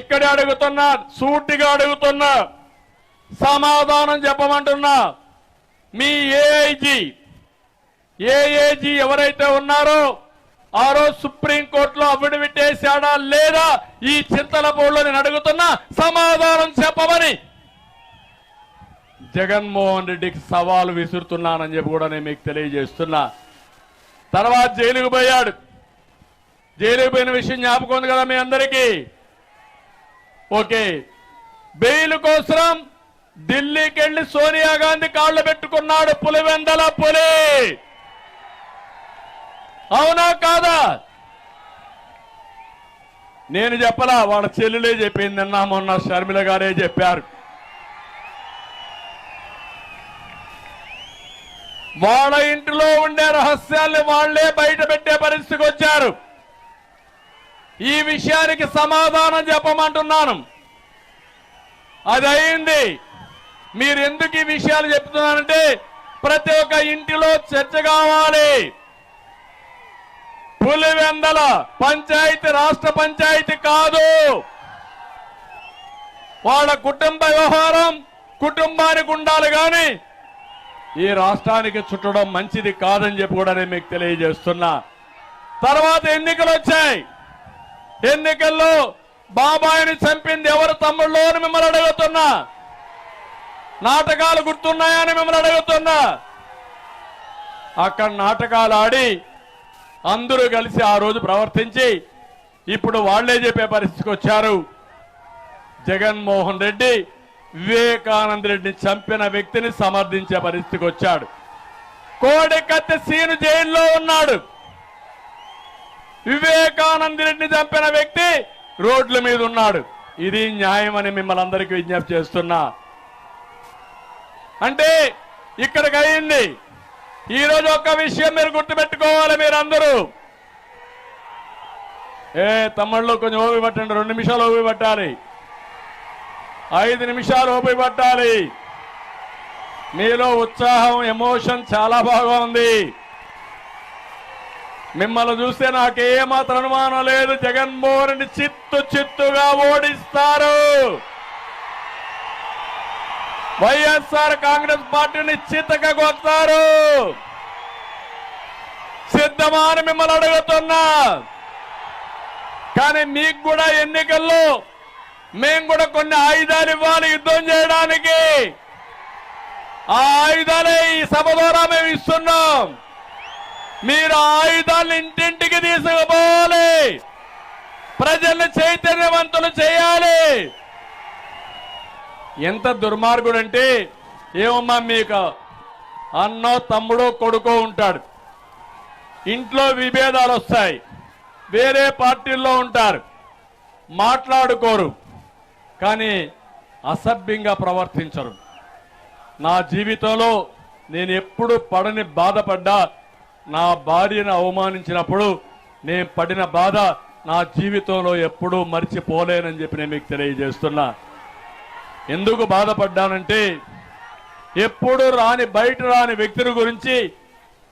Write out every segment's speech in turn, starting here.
ఇక్కడ అడుగుతున్నా, సూటిగా అడుగుతున్నా, సమాధానం చెప్పమంటున్నా. మీ ఏఐజీ ఎవరైతే ఉన్నారో ఆ రోజు సుప్రీంకోర్టులో అఫిడవిట్ వేశాడా లేదా ఈ చింతలపూడిలో నేను అడుగుతున్నా, సమాధానం చెప్పమని జగన్మోహన్ రెడ్డికి సవాలు విసురుతున్నానని చెప్పి కూడా నేను మీకు తెలియజేస్తున్నా. తర్వాత జైలుకు పోయాడు. జైలుకు పోయిన విషయం జ్ఞాపకం ఉంది కదా మీ అందరికీ. ఓకే, బెయిల్ కోసం ఢిల్లీకి వెళ్లి సోనియా గాంధీ కాళ్ళు పెట్టుకున్నాడు. పులివెందల పులి, అవునా కాదా? నేను చెప్పలా, వాళ్ళ చెల్లెలే చెప్పింది. నిన్న మొన్న షర్మిల గారే చెప్పారు. వాళ్ళ ఇంటిలో ఉండే రహస్యాల్ని వాళ్లే బయట పెట్టే పరిస్థితికి వచ్చారు. ఈ విషయానికి సమాధానం చెప్పమంటున్నాను. అది అయింది. మీరు ఎందుకు ఈ విషయాలు చెప్తున్నారంటే ప్రతి ఒక్క ఇంటిలో చర్చ కావాలి. పులివెందల పంచాయతీ రాష్ట్ర పంచాయతీ కాదు. వాళ్ళ కుటుంబ వ్యవహారం కుటుంబానికి ఉండాలి కానీ ఈ రాష్ట్రానికి చుట్టడం మంచిది కాదని చెప్పి కూడా నేను మీకు తెలియజేస్తున్నా. తర్వాత ఎన్నికలు వచ్చాయి. ఎన్నికల్లో బాబాయిని చంపింది ఎవరు తమ్ముళ్ళు అని మిమ్మల్ని అడుగుతున్నా. నాటకాలు గుర్తున్నాయని మిమ్మల్ని అడుగుతున్నా. అక్కడ నాటకాలు ఆడి అందరూ కలిసి ఆ రోజు ప్రవర్తించి ఇప్పుడు వాళ్లే చెప్పే పరిస్థితికి వచ్చారు. జగన్మోహన్ రెడ్డి వివేకానంద రెడ్డిని చంపిన వ్యక్తిని సమర్థించే పరిస్థితికి వచ్చాడు. కోడికత్తి సీను జైల్లో ఉన్నాడు. వివేకానంద రెడ్డిని చంపిన వ్యక్తి రోడ్ల మీద ఉన్నాడు. ఇది న్యాయం అని మిమ్మల్ని అందరికీ విజ్ఞప్తి చేస్తున్నా. అంటే ఇక్కడికి అయింది. ఈరోజు ఒక్క విషయం మీరు గుర్తుపెట్టుకోవాలి. మీరందరూ తమ్ముళ్ళు కొంచెం ఓపి పట్టండి. 2 నిమిషాలు ఓపి పట్టాలి, 5 నిమిషాలు ఓపి పట్టాలి. మీలో ఉత్సాహం, ఎమోషన్ చాలా బాగా ఉంది. మిమ్మల్ని చూస్తే నాకేమాత్రం అనుమానం లేదు. జగన్మోహన్ రెడ్డి చిత్తుగా ఓడిస్తారు. వైఎస్ఆర్ కాంగ్రెస్ పార్టీని చిత్తగా కొడతారు. సిద్ధమా అని మిమ్మల్ని అడుగుతున్నా. కానీ మీకు కూడా ఎన్నికల్లో మేము కూడా కొన్ని ఆయుధాలు ఇవ్వాలి యుద్ధం చేయడానికి. ఆ ఆయుధాలే ఈ సభ ద్వారా మేము ఇస్తున్నాం. మీరు ఆయుధాలను ఇంటింటికి తీసుకుపోవాలి. ప్రజల్ని చైతన్యవంతులు చేయాలి. ఎంత దుర్మార్గుడు అంటే, ఏమమ్మా మీకు అన్నో తమ్ముడో కొడుకో ఉంటాడు. ఇంట్లో విభేదాలు వస్తాయి. వేరే పార్టీల్లో ఉంటారు, మాట్లాడుకోరు, కానీ అసభ్యంగా ప్రవర్తించరు. నా జీవితంలో నేను ఎప్పుడు పడని బాధపడ్డా, నా భార్యను అవమానించినప్పుడు నేను పడిన బాధ నా జీవితంలో ఎప్పుడూ మర్చిపోలేనని చెప్పి నేను మీకు తెలియజేస్తున్నా. ఎందుకు బాధపడ్డానంటే, ఎప్పుడు బయట రాని వ్యక్తుల గురించి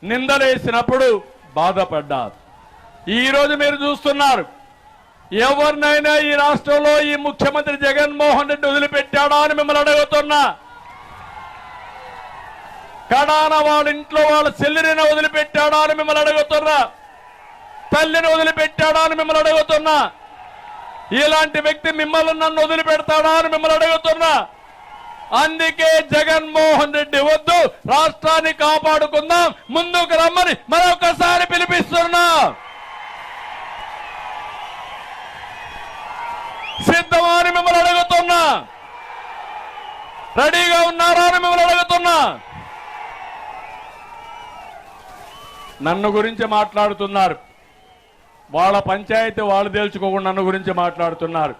నిందలేసినప్పుడు బాధపడ్డా. ఈరోజు మీరు చూస్తున్నారు, ఎవరినైనా ఈ రాష్ట్రంలో ఈ ముఖ్యమంత్రి జగన్మోహన్ రెడ్డి వదిలిపెట్టాడా అని మిమ్మల్ని అడుగుతున్నా. కడాన వాళ్ళ ఇంట్లో వాళ్ళ చెల్లిని వదిలిపెట్టాడా అని మిమ్మల్ని అడుగుతున్నా. తల్లిని వదిలిపెట్టాడా అని మిమ్మల్ని అడుగుతున్నా. ఇలాంటి వ్యక్తి మిమ్మల్ని నన్ను వదిలిపెడతాడా అని మిమ్మల్ని అడుగుతున్నా. అందుకే జగన్మోహన్ రెడ్డి వద్దు, రాష్ట్రాన్ని కాపాడుకుందాం, ముందుకు రమ్మని మరొకసారి పిలిపిస్తున్నా. సిద్ధమా అని మిమ్మల్ని అడుగుతున్నా. రెడీగా ఉన్నారా అని మిమ్మల్ని అడుగుతున్నా. నన్ను గురించి మాట్లాడుతున్నారు. వాళ్ళ పంచాయతీ వాళ్ళు తేల్చుకోకుండా నన్ను గురించి మాట్లాడుతున్నారు.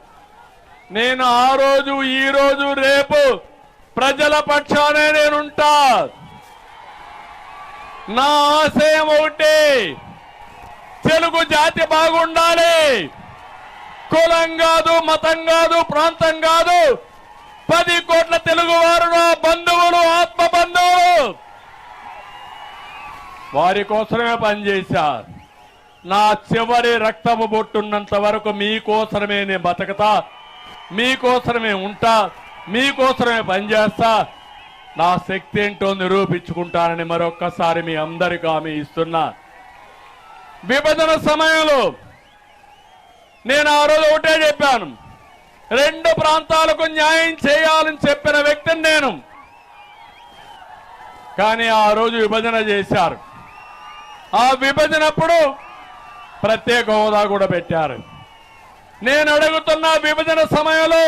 నేను ఆ రోజు, ఈ రోజు, రేపు ప్రజల పక్షానే నేనుంటా. నా ఆశయం ఒకటి, తెలుగు జాతి బాగుండాలి. కులం కాదు, మతం కాదు, ప్రాంతం కాదు, 10 కోట్ల తెలుగు వారు నా బంధువులు, ఆత్మ బంధువులు. వారి కోసమే పనిచేశారు. నా చివరి రక్తము బొట్టున్నంత వరకు మీకోసమే నేను బతకతా, మీకోసమే ఉంటా, మీకోసమే పనిచేస్తా, నా శక్తి ఏంటో నిరూపించుకుంటానని మరొక్కసారి మీ అందరికీ హామీ ఇస్తున్నా. విభజన సమయంలో నేను ఆ రోజు ఒకటే చెప్పాను, 2 ప్రాంతాలకు న్యాయం చేయాలని చెప్పిన వ్యక్తిని నేను. కానీ ఆ రోజు విభజన చేశారు. ఆ విభజనప్పుడు ప్రత్యేక హోదా కూడా పెట్టారు. నేను అడుగుతున్న విభజన సమయంలో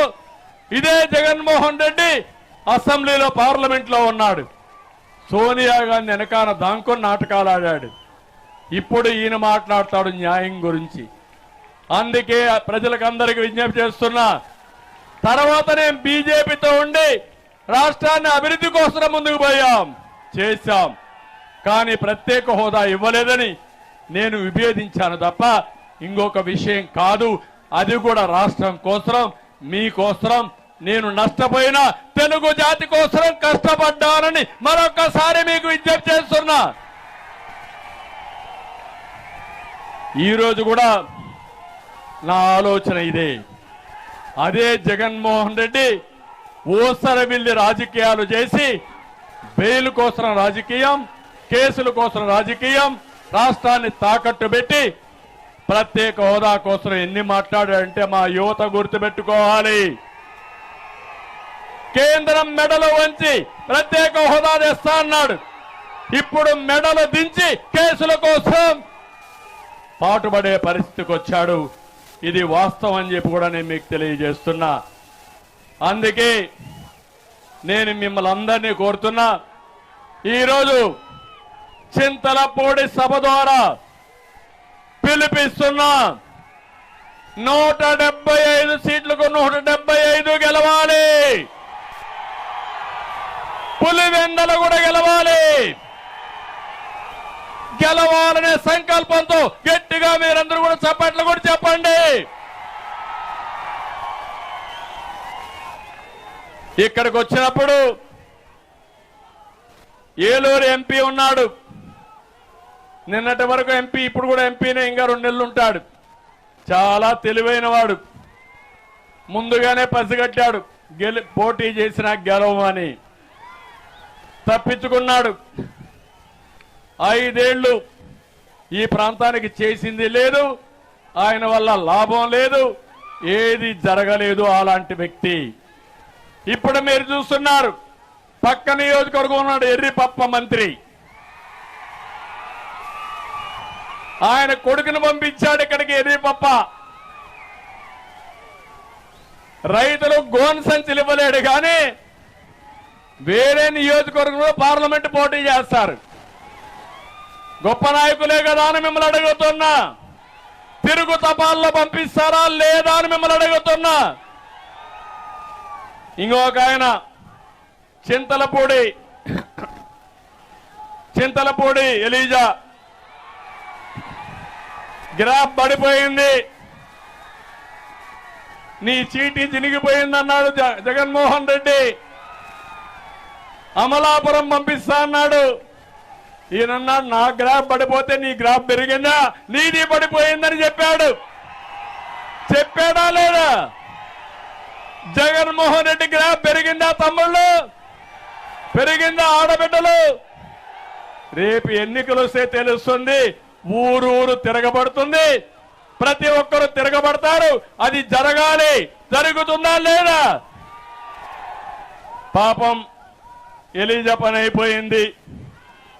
ఇదే జగన్మోహన్ రెడ్డి అసెంబ్లీలో పార్లమెంట్లో ఉన్నాడు. సోనియా గాంధీ వెనకాల దాంకొని నాటకాలు ఆడాడు. ఇప్పుడు ఈయన మాట్లాడతాడు న్యాయం గురించి. అందుకే ప్రజలకు అందరికీ విజ్ఞప్తి చేస్తున్నా, తర్వాత నేను బీజేపీతో ఉండి రాష్ట్రాన్ని అభివృద్ధి కోసం ముందుకు చేశాం. కానీ ప్రత్యేక హోదా ఇవ్వలేదని నేను విభేదించాను తప్ప ఇంకొక విషయం కాదు. అది కూడా రాష్ట్రం కోసం, మీకోసం, నేను నష్టపోయిన తెలుగు జాతి కోసం కష్టపడ్డానని మరొకసారి మీకు విజ్ఞప్తి చేస్తున్నా. ఈరోజు కూడా నా ఆలోచన ఇదే. అదే జగన్మోహన్ రెడ్డి ఓసరవిల్లి రాజకీయాలు చేసి బెయిల్ కోసం రాజకీయం, కేసుల కోసం రాజకీయం, రాష్ట్రాన్ని తాకట్టు పెట్టి ప్రత్యేక హోదా కోసం ఎన్ని మాట్లాడాడంటే మా యువత గుర్తుపెట్టుకోవాలి. కేంద్రం మెడలు వంచి ప్రత్యేక హోదా తెస్తా అన్నాడు. ఇప్పుడు మెడలు దించి కేసుల కోసం పాటుపడే పరిస్థితికి వచ్చాడు. ఇది వాస్తవం అని చెప్పి కూడా నేను మీకు తెలియజేస్తున్నా. అందుకే నేను మిమ్మల్ని అందరినీ కోరుతున్నా, ఈరోజు చింతలపూడి సభ ద్వారా పిలిపిస్తున్నా, 175 సీట్లకు 175 గెలవాలి. పులివెందల కూడా గెలవాలి. గెలవాలనే సంకల్పంతో గట్టిగా మీరందరూ కూడా చప్పట్లు కూడా చెప్పండి. ఇక్కడికి వచ్చినప్పుడు ఏలూరు ఎంపీ ఉన్నాడు. నిన్నటి వరకు ఎంపీ, ఇప్పుడు కూడా ఎంపీనే, ఇంకా 2 నెలలు ఉంటాడు. చాలా తెలివైన వాడు. ముందుగానే పసిగట్టాడు పోటీ చేసినా గెలవమని. తప్పించుకున్నాడు. 5 ఏళ్లు ఈ ప్రాంతానికి చేసింది లేదు, ఆయన వల్ల లాభం లేదు, ఏది జరగలేదు అలాంటి వ్యక్తి. ఇప్పుడు మీరు చూస్తున్నారు, పక్క నియోజకవర్గం ఉన్నాడు ఎర్రిపప్ప మంత్రి. ఆయన కొడుకును పంపించాడు ఇక్కడికి ఎర్రిపప్ప. రైతులు గోన్ సంచులు ఇవ్వలేడు, కానీ వేరే నియోజకవర్గంలో పార్లమెంట్ పోటీ చేస్తారు. గొప్ప నాయకులే కదా అని మిమ్మల్ని అడుగుతున్నా. తిరుగు తపాల్లో పంపిస్తారా లేదా అని మిమ్మల్ని అడుగుతున్నా. ఇంకొక ఆయన చింతలపూడి ఎలీజా, గ్రాఫ్ పడిపోయింది, నీ చీటీ చినిగిపోయిందన్నాడు జగన్మోహన్ రెడ్డి. అమలాపురం పంపిస్తా అన్నాడు. ఈయనన్నాడు, నా గ్రాఫ్ పడిపోతే నీ గ్రాఫ్ పెరిగిందా, నీది పడిపోయిందని చెప్పాడు. చెప్పాడా లేదా? జగన్మోహన్ రెడ్డి గ్రాఫ్ పెరిగిందా తమ్ముళ్ళు? పెరిగిందా ఆడబిడ్డలు? రేపు ఎన్నికలు వస్తే తెలుస్తుంది. ఊరు తిరగబడుతుంది, ప్రతి ఒక్కరు తిరగబడతారు. అది జరగాలి. జరుగుతుందా లేదా? పాపం ఎలీజా పని అయిపోయింది.